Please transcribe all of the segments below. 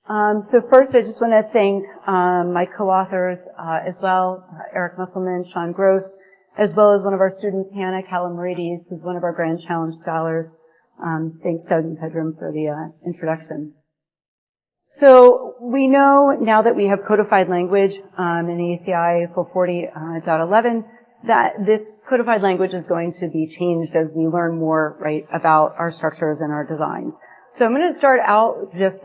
So first, I just want to thank my co-authors as well, Eric Musselman, Sean Gross, as well as one of our students, Hannah Calamarides, who's one of our Grand Challenge scholars. Thanks, Doug and Pedram, for the introduction. So we know now that we have codified language in ACI 440.11 that this codified language is going to be changed as we learn more, right, about our structures and our designs. So I'm going to start out just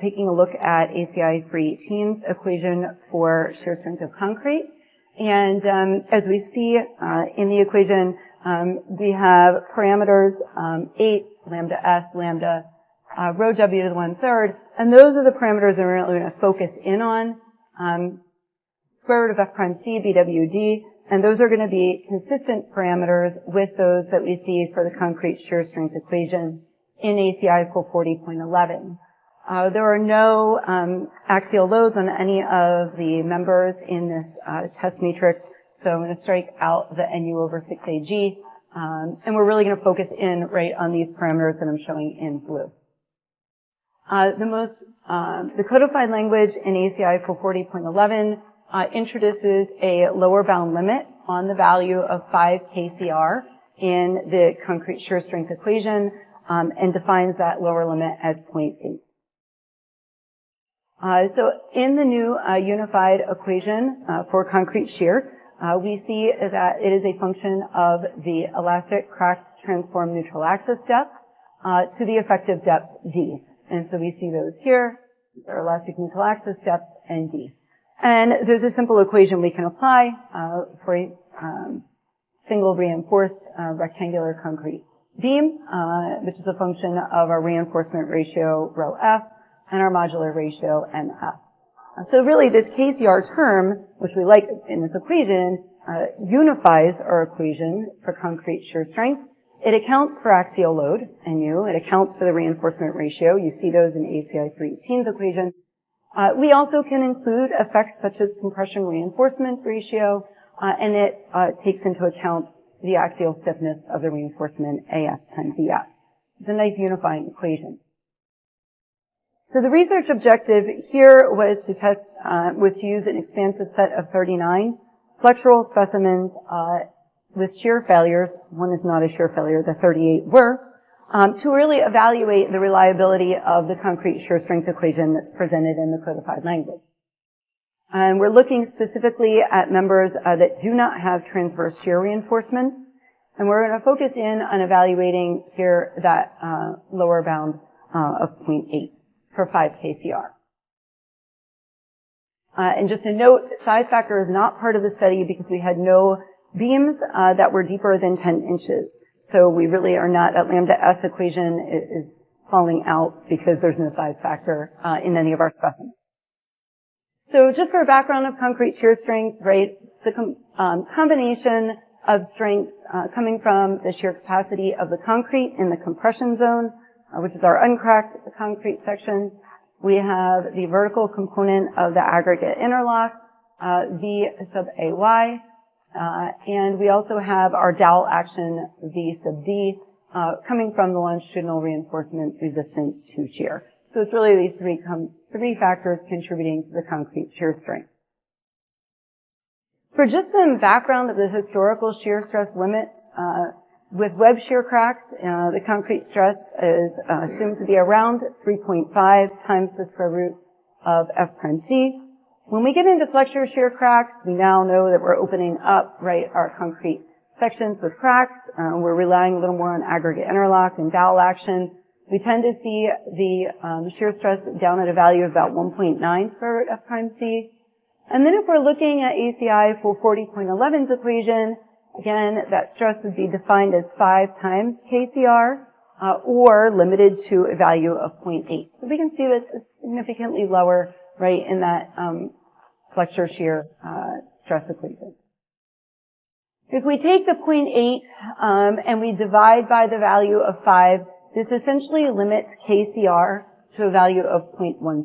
taking a look at ACI 318's equation for shear strength of concrete. And as we see in the equation, we have parameters 8, lambda s, lambda rho w to the 1/3, and those are the parameters that we're really going to focus in on. Square root of f prime c, bwd, and those are going to be consistent parameters with those that we see for the concrete shear strength equation in ACI 440.11. There are no axial loads on any of the members in this test matrix, so I'm going to strike out the NU over 6AG, and we're really going to focus in right on these parameters that I'm showing in blue. The codified language in ACI 440.11 introduces a lower bound limit on the value of 5 kCr in the concrete shear strength equation, and defines that lower limit as 0.8. So in the new unified equation for concrete shear, we see that it is a function of the elastic crack transform neutral axis depth to the effective depth d. And so we see those here, our elastic neutral axis depth and d. And there's a simple equation we can apply for a single reinforced rectangular concrete beam, which is a function of our reinforcement ratio rho f and our modular ratio nf. So really this kCr term, which we like in this equation, unifies our equation for concrete shear strength. It accounts for axial load, NU. It accounts for the reinforcement ratio. You see those in ACI 318's equation. We also can include effects such as compression reinforcement ratio, and it takes into account the axial stiffness of the reinforcement AF times EF. It's a nice unifying equation. So the research objective here was to use an expansive set of 39 flexural specimens with shear failures. One is not a shear failure, the 38 were, to really evaluate the reliability of the concrete shear strength equation that's presented in the codified language. And we're looking specifically at members that do not have transverse shear reinforcement, and we're going to focus in on evaluating here that lower bound of 0.8 for 5 kCr. And just a note, size factor is not part of the study because we had no beams that were deeper than 10 inches. So we really are not, that lambda s equation is falling out because there's no size factor in any of our specimens. So just for a background of concrete shear strength, right, it's a combination of strengths coming from the shear capacity of the concrete in the compression zone, which is our uncracked concrete section. We have the vertical component of the aggregate interlock, V sub AY, and we also have our dowel action, V sub D, coming from the longitudinal reinforcement resistance to shear. So it's really these three factors contributing to the concrete shear strength. For just some background of the historical shear stress limits, with web shear cracks, the concrete stress is assumed to be around 3.5 times the square root of F prime C. When we get into flexural shear cracks, we now know that we're opening up, right, our concrete sections with cracks. We're relying a little more on aggregate interlock and dowel action. We tend to see the shear stress down at a value of about 1.9 square root F prime C. And then if we're looking at ACI 440.11's equation, again, that stress would be defined as 5 times kCr, or limited to a value of 0.8. So we can see that it's significantly lower, right, in that flexure shear stress equation. If we take the 0.8 and we divide by the value of 5, this essentially limits kCr to a value of 0.16.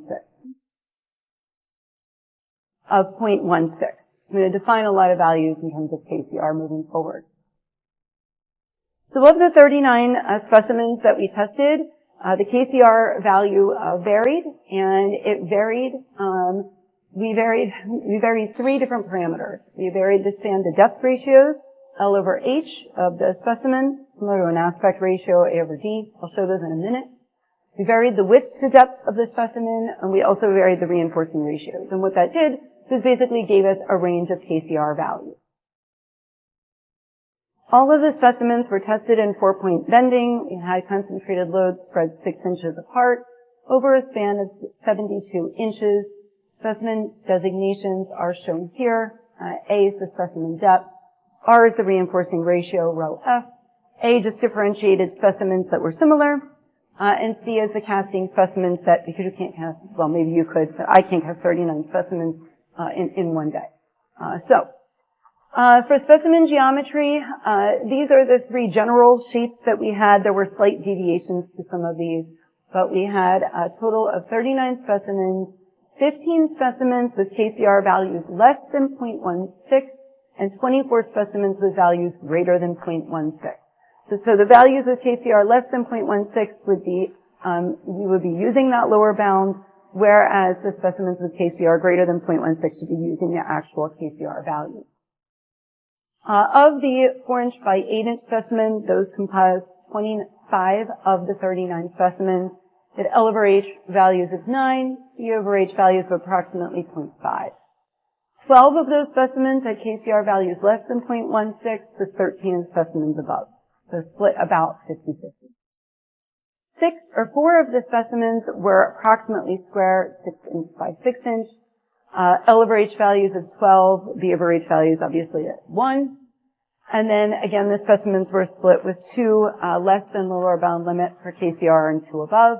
So I'm going to define a lot of values in terms of kCr moving forward. So of the 39 specimens that we tested, The KCR value varied, and it varied. We varied three different parameters. We varied the span to depth ratios, L over H of the specimen, similar to an aspect ratio, A over D. I'll show those in a minute. We varied the width to depth of the specimen, and we also varied the reinforcing ratios. And what that did was basically gave us a range of KCR values. All of the specimens were tested in 4-point bending. We had concentrated loads spread 6 inches apart over a span of 72 inches. Specimen designations are shown here. A is the specimen depth. R is the reinforcing ratio, row F. A just differentiated specimens that were similar. And C is the casting specimen set, because you can't cast, well, maybe you could, but I can't cast 39 specimens in one day. For specimen geometry, these are the three general shapes that we had. There were slight deviations to some of these, but we had a total of 39 specimens, 15 specimens with KCR values less than 0.16, and 24 specimens with values greater than 0.16. So the values with KCR less than 0.16 would be, we would be using that lower bound, whereas the specimens with KCR greater than 0.16 would be using the actual KCR value. Of the 4-inch by 8-inch specimen, those comprised 25 of the 39 specimens, at L over H values of 9, C over H values of approximately 0.5. 12 of those specimens had KCR values less than 0.16, with 13 specimens above. So split about 50-50. 4 of the specimens were approximately square, 6 inch by 6 inch. L over H values of 12, B over H values obviously at 1. And then again, the specimens were split with 2 less than the lower bound limit for KCR and 2 above.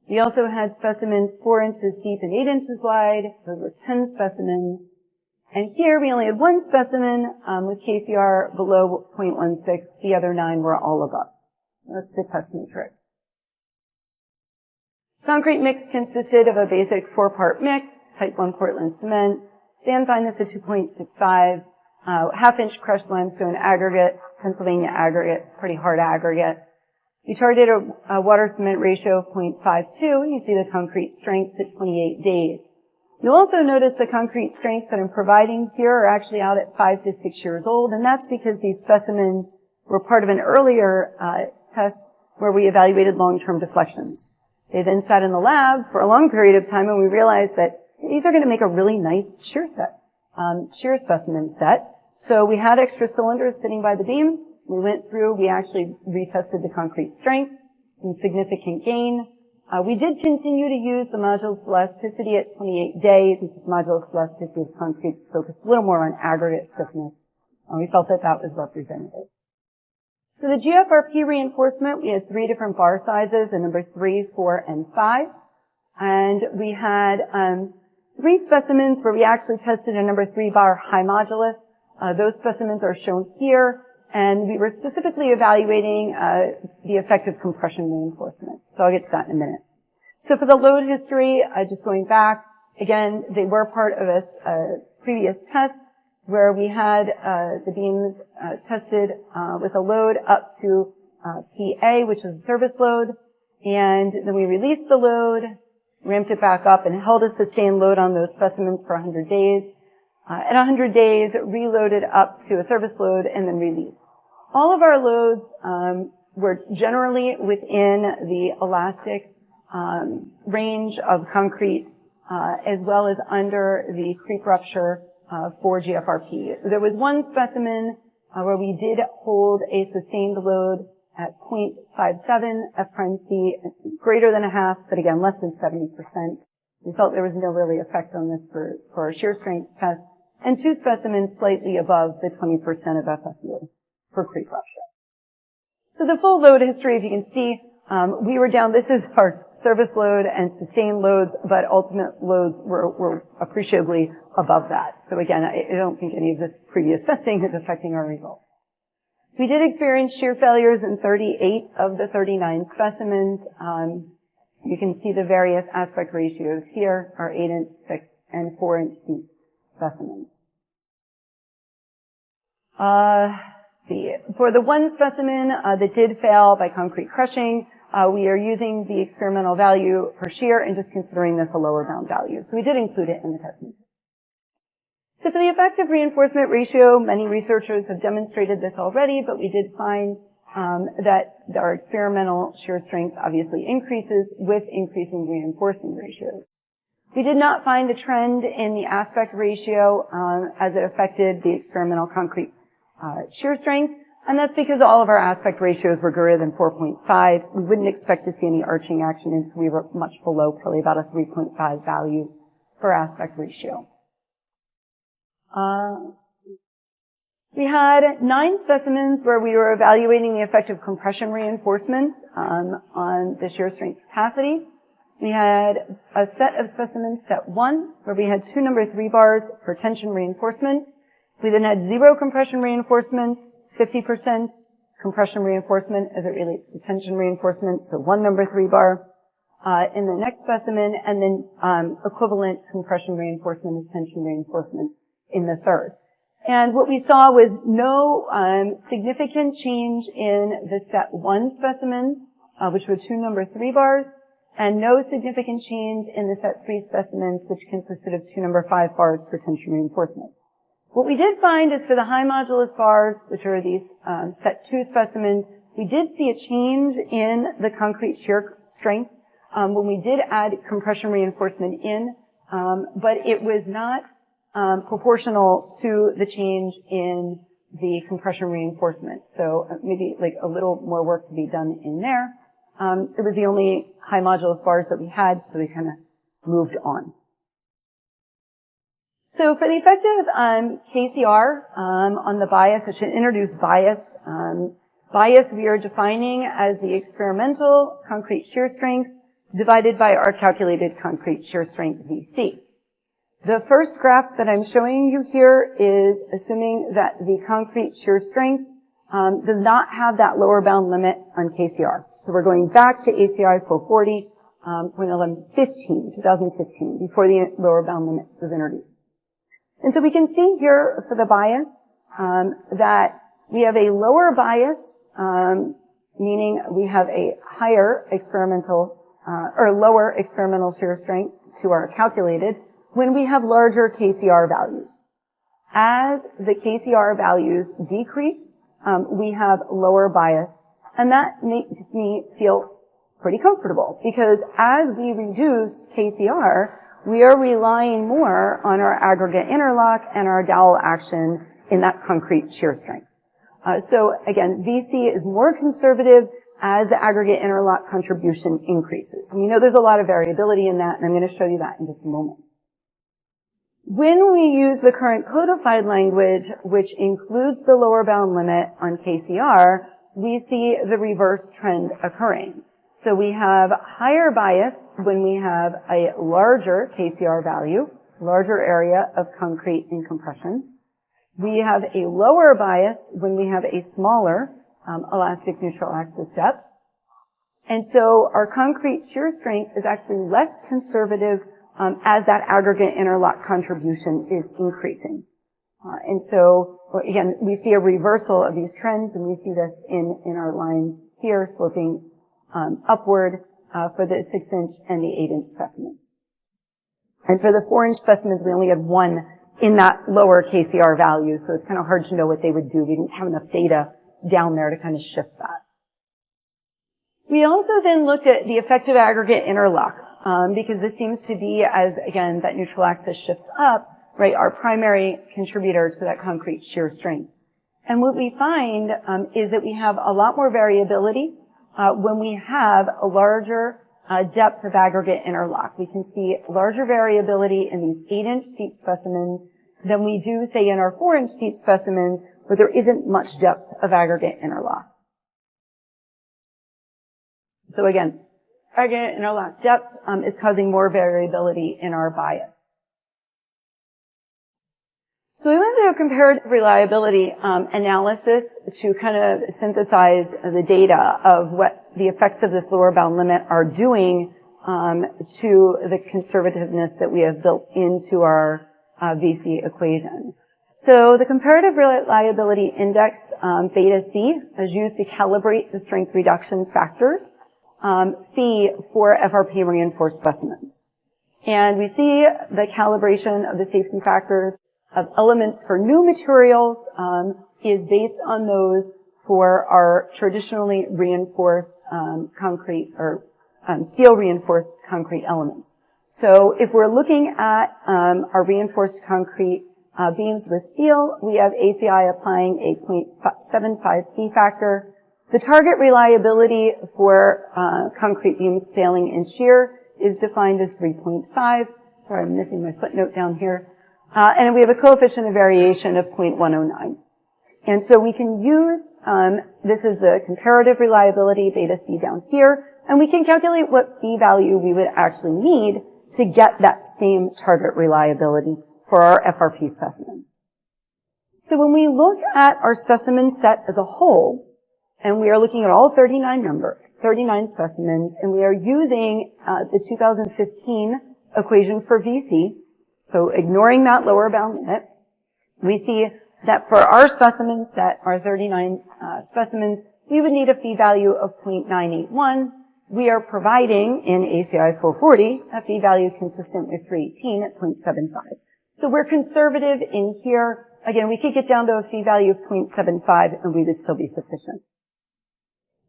We also had specimens 4 inches deep and 8 inches wide. Those were 10 specimens. And here we only had 1 specimen with KCR below 0.16. The other 9 were all above. That's the test matrix. Concrete mix consisted of a basic 4-part mix, type 1 Portland cement, sand fineness of 2.65, half-inch crushed limestone aggregate, Pennsylvania aggregate, pretty hard aggregate. We targeted a water cement ratio of 0.52, and you see the concrete strengths at 28 days. You'll also notice the concrete strengths that I'm providing here are actually out at 5 to 6 years old, and that's because these specimens were part of an earlier test where we evaluated long-term deflections. They then sat in the lab for a long period of time, and we realized that these are going to make a really nice shear specimen set. So we had extra cylinders sitting by the beams. We went through, we actually retested the concrete strength, some significant gain. We did continue to use the modulus of elasticity at 28 days, because modulus of elasticity of concrete is focused a little more on aggregate stiffness. We felt that that was representative. So the GFRP reinforcement, we had 3 different bar sizes, a number 3, 4, and 5. And we had 3 specimens where we actually tested a number 3 bar high modulus. Those specimens are shown here, and we were specifically evaluating the effect of compression reinforcement. So I'll get to that in a minute. So for the load history, just going back, again, they were part of a previous test where we had the beams tested with a load up to PA, which is a service load, and then we released the load, ramped it back up, and held a sustained load on those specimens for 100 days. At 100 days, reloaded up to a service load and then released. All of our loads were generally within the elastic range of concrete, as well as under the creep rupture for GFRP. There was one specimen where we did hold a sustained load at 0.57 F prime C, greater than a half, but again, less than 70%. We felt there was no really effect on this for our shear strength test, and 2 specimens slightly above the 20% of FFU for creep rupture. So the full load history, if you can see, we were down, this is our service load and sustained loads, but ultimate loads were appreciably above that. So again, I don't think any of this previous testing is affecting our results. We did experience shear failures in 38 of the 39 specimens. You can see the various aspect ratios here, our 8-inch, 6, and 4-inch deep specimens. See, for the one specimen that did fail by concrete crushing, we are using the experimental value for shear and just considering this a lower bound value. So we did include it in the testing. So for the effective reinforcement ratio, many researchers have demonstrated this already, but we did find that our experimental shear strength obviously increases with increasing reinforcing ratios. We did not find a trend in the aspect ratio as it affected the experimental concrete shear strength, and that's because all of our aspect ratios were greater than 4.5. We wouldn't expect to see any arching action until we were much below, probably about a 3.5 value for aspect ratio. We had 9 specimens where we were evaluating the effect of compression reinforcement on the shear strength capacity. We had a set of specimens, set 1, where we had 2 number 3 bars for tension reinforcement. We then had 0 compression reinforcement, 50% compression reinforcement as it relates to tension reinforcement, so 1 number 3 bar in the next specimen, and then equivalent compression reinforcement as tension reinforcement in the third. And what we saw was no significant change in the set 1 specimens, which were 2 number 3 bars, and no significant change in the set 3 specimens, which consisted of 2 number 5 bars for tension reinforcement. What we did find is for the high modulus bars, which are these set 2 specimens, we did see a change in the concrete shear strength when we did add compression reinforcement in, but it was not proportional to the change in the compression reinforcement. So maybe like a little more work to be done in there. It was the only high modulus bars that we had, so we kind of moved on. So for the effective KCR on the bias, I should introduce bias. Bias we are defining as the experimental concrete shear strength divided by our calculated concrete shear strength VC. The first graph that I'm showing you here is assuming that the concrete shear strength does not have that lower bound limit on KCR. So we're going back to ACI 440.11-15, 2015, before the lower bound limit was introduced. And so we can see here for the bias that we have a lower bias, meaning we have a higher experimental or lower experimental shear strength to our calculated when we have larger KCR values. As the KCR values decrease, we have lower bias, and that makes me feel pretty comfortable because as we reduce KCR, we are relying more on our aggregate interlock and our dowel action in that concrete shear strength. So again, VC is more conservative as the aggregate interlock contribution increases. And we know there's a lot of variability in that, and I'm going to show you that in just a moment. When we use the current codified language, which includes the lower bound limit on KCR, we see the reverse trend occurring. So we have higher bias when we have a larger KCR value, larger area of concrete in compression. We have a lower bias when we have a smaller elastic neutral axis depth. And so our concrete shear strength is actually less conservative as that aggregate interlock contribution is increasing. And so, again, we see a reversal of these trends, and we see this in our lines here sloping upward for the 6-inch and the 8-inch specimens. And for the 4-inch specimens, we only had 1 in that lower KCR value, so it's kind of hard to know what they would do. We didn't have enough data down there to kind of shift that. We also then looked at the effective aggregate interlock, because this seems to be, as again, that neutral axis shifts up, right, our primary contributor to that concrete shear strength. And what we find is that we have a lot more variability when we have a larger depth of aggregate interlock. We can see larger variability in these 8-inch steep specimens than we do, say, in our 4-inch steep specimens, where there isn't much depth of aggregate interlock. So again, aggregate interlock depth is causing more variability in our bias. So we went through a comparative reliability analysis to kind of synthesize the data of what the effects of this lower bound limit are doing to the conservativeness that we have built into our VC equation. So the comparative reliability index, beta C, is used to calibrate the strength reduction factors. fee for FRP reinforced specimens. And we see the calibration of the safety factors of elements for new materials is based on those for our traditionally reinforced concrete or steel reinforced concrete elements. So if we're looking at our reinforced concrete beams with steel, we have ACI applying a 0.75 fee factor. The target reliability for concrete beams failing in shear is defined as 3.5. Sorry, I'm missing my footnote down here. And we have a coefficient of variation of 0.109. And so we can use, this is the comparative reliability, beta C down here, and we can calculate what fee value we would actually need to get that same target reliability for our FRP specimens. So when we look at our specimen set as a whole, and we are looking at all 39 specimens, and we are using the 2015 equation for VC, so ignoring that lower bound limit, we see that for our specimen set, our 39 specimens, we would need a fee value of 0.981. We are providing in ACI 440 a fee value consistent with 318 at 0.75. So we're conservative in here. Again, we could get down to a fee value of 0.75 and we would still be sufficient.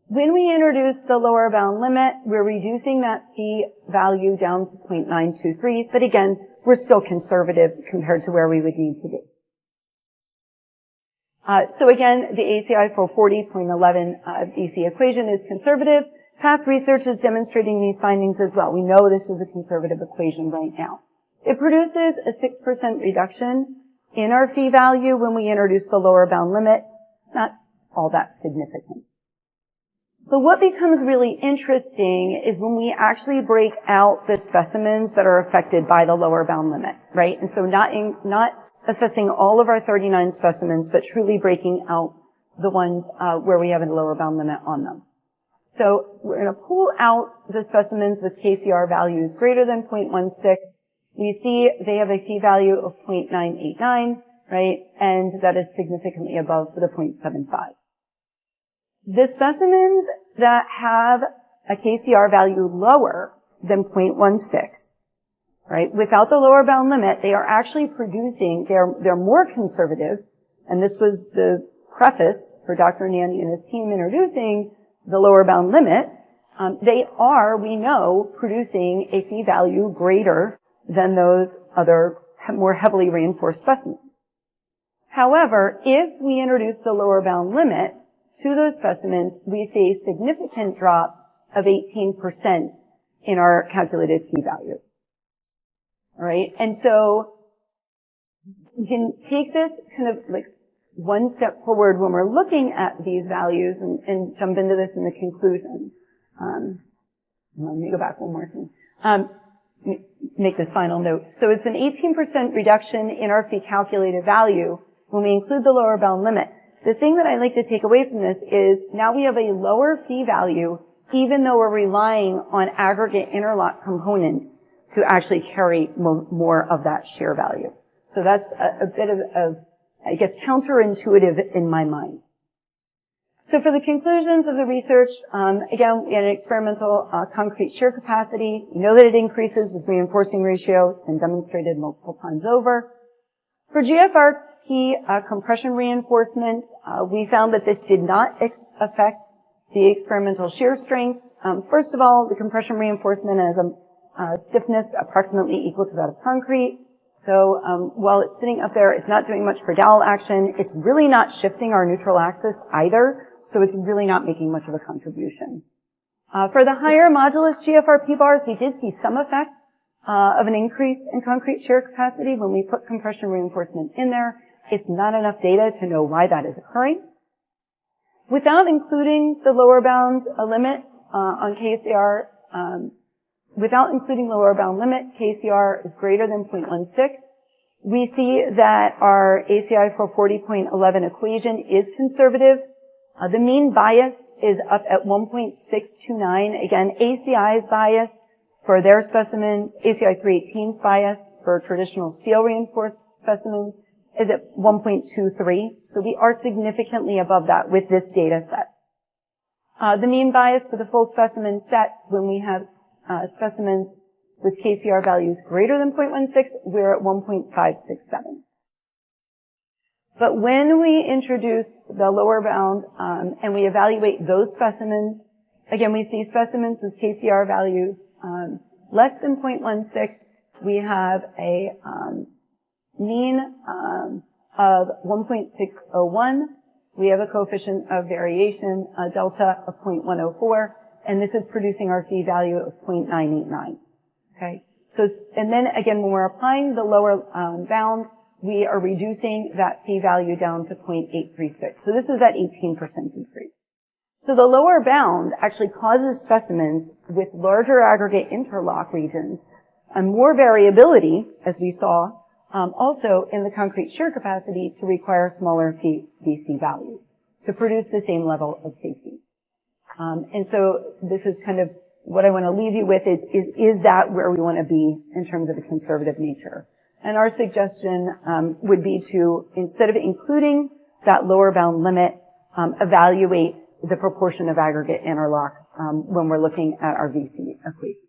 When we introduce the lower bound limit, we're reducing that fee value down to 0.923, but again, we're still conservative compared to where we would need to be. So again, the ACI 440.11 VC equation is conservative. Past research is demonstrating these findings as well. We know this is a conservative equation right now. It produces a 6% reduction in our fee value when we introduce the lower bound limit. Not all that significant. But what becomes really interesting is when we actually break out the specimens that are affected by the lower bound limit, right? And so not assessing all of our 39 specimens, but truly breaking out the ones where we have a lower bound limit on them. So we're going to pull out the specimens with KCR values greater than 0.16. We see they have a fee value of 0.989, right? And that is significantly above the 0.75. The specimens that have a KCR value lower than 0.16, right, without the lower bound limit, they are actually producing, they're more conservative, and this was the preface for Dr. Nandy and his team introducing the lower bound limit. They are, we know, producing a fee value greater than those other more heavily reinforced specimens. However, if we introduce the lower bound limit to those specimens, we see a significant drop of 18% in our calculated fee value. All right, and so we can take this kind of like one step forward when we're looking at these values and jump into this in the conclusion. Let me go back one more thing. Make this final note. So it's an 18% reduction in our fee calculated value when we include the lower bound limit. The thing that I'd like to take away from this is now we have a lower fee value even though we're relying on aggregate interlock components to actually carry more of that shear value. So that's a bit of, I guess, counterintuitive in my mind. So for the conclusions of the research, again, we had an experimental concrete shear capacity. We know that it increases with reinforcing ratio and demonstrated multiple times over. For GFRP compression reinforcement, we found that this did not affect the experimental shear strength. First of all, the compression reinforcement has a stiffness approximately equal to that of concrete. So while it's sitting up there, it's not doing much for dowel action. It's really not shifting our neutral axis either, so it's really not making much of a contribution. For the higher modulus GFRP bars, we did see some effect of an increase in concrete shear capacity when we put compression reinforcement in there. It's not enough data to know why that is occurring. Without including the lower bound limit on KCR, without including lower bound limit, KCR is greater than 0.16. We see that our ACI 440.11 equation is conservative. The mean bias is up at 1.629. Again, ACI's bias for their specimens, ACI 318's bias for traditional steel reinforced specimens is at 1.23. So we are significantly above that with this data set. The mean bias for the full specimen set, when we have specimens with KCR values greater than 0.16, we're at 1.567. But when we introduce the lower bound and we evaluate those specimens, again, we see specimens with KCR values less than 0.16. We have a mean of 1.601. We have a coefficient of variation, delta of 0.104, and this is producing our phi value of 0.989. Okay? So, and then again, when we're applying the lower bound, we are reducing that phi value down to 0.836. So this is that 18% decrease. So the lower bound actually causes specimens with larger aggregate interlock regions and more variability, as we saw, also in the concrete shear capacity to require smaller VC values to produce the same level of safety. And so this is kind of what I want to leave you with is that where we want to be in terms of a conservative nature? And our suggestion would be to, instead of including that lower bound limit, evaluate the proportion of aggregate interlock when we're looking at our VC equation.